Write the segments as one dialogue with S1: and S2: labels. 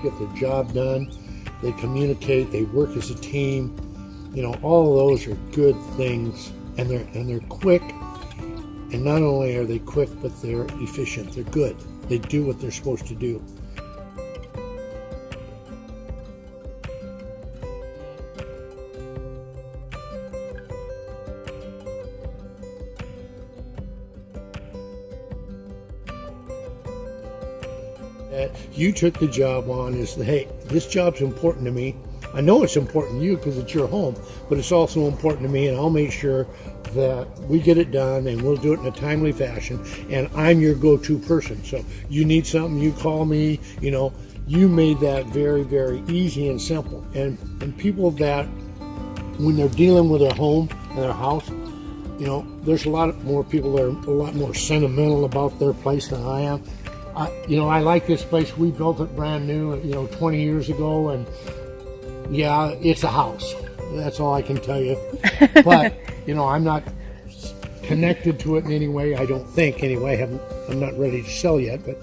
S1: get their job done, they communicate, they work as a team. You know, all of those are good things, and they're quick. And not only are they quick, but they're efficient. They're good. They do what they're supposed to do. That you took the job on is, hey, this job's important to me. I know it's important to you because it's your home, but it's also important to me, and I'll make sure that we get it done, and we'll do it in a timely fashion, and I'm your go-to person. So you need something, you call me. You know, you made that very, very easy and simple. And people that, when they're dealing with their home and their house, you know, there's a lot more people that are a lot more sentimental about their place than I am. You know, I like this place. We built it brand new, 20 years ago, and yeah, it's a house. That's all I can tell you. But, I'm not connected to it in any way. I don't think, anyway. I'm not ready to sell yet. But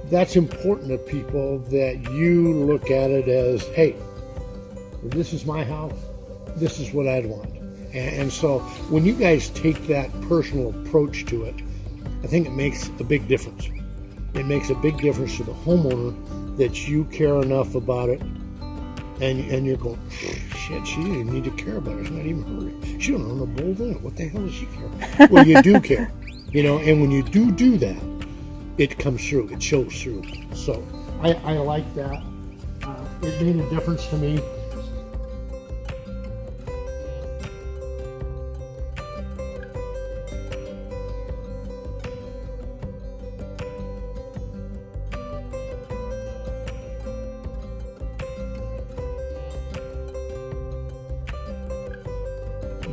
S1: that's important to people, that you look at it as, hey, this is my house. This is what I'd want. And so when you guys take that personal approach to it, I think it makes a big difference. It makes a big difference to the homeowner that you care enough about it. And you're going, shit, she didn't need to care about it. It's not even her. She don't own a bolt in it. What the hell does she care? Well, you do care, and when you do that, it comes through. It shows through. So I like that. It made a difference to me.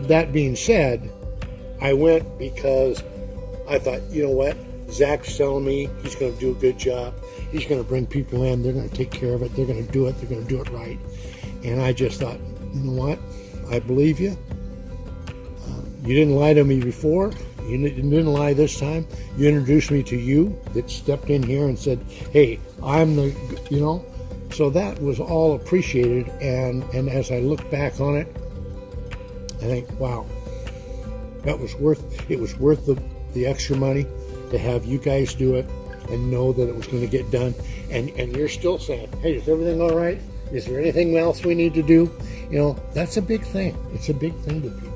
S1: That being said, I went because I thought, you know what? Zach's telling me he's going to do a good job. He's going to bring people in. They're going to take care of it. They're going to do it. They're going to do it right. And I just thought, you know what? I believe you. You didn't lie to me before. You didn't lie this time. You introduced me to you that stepped in here and said, hey, I'm the, So that was all appreciated. And as I look back on it, I think, wow, it was worth the extra money to have you guys do it and know that it was going to get done. And you're still saying, hey, is everything all right? Is there anything else we need to do? That's a big thing. It's a big thing to people.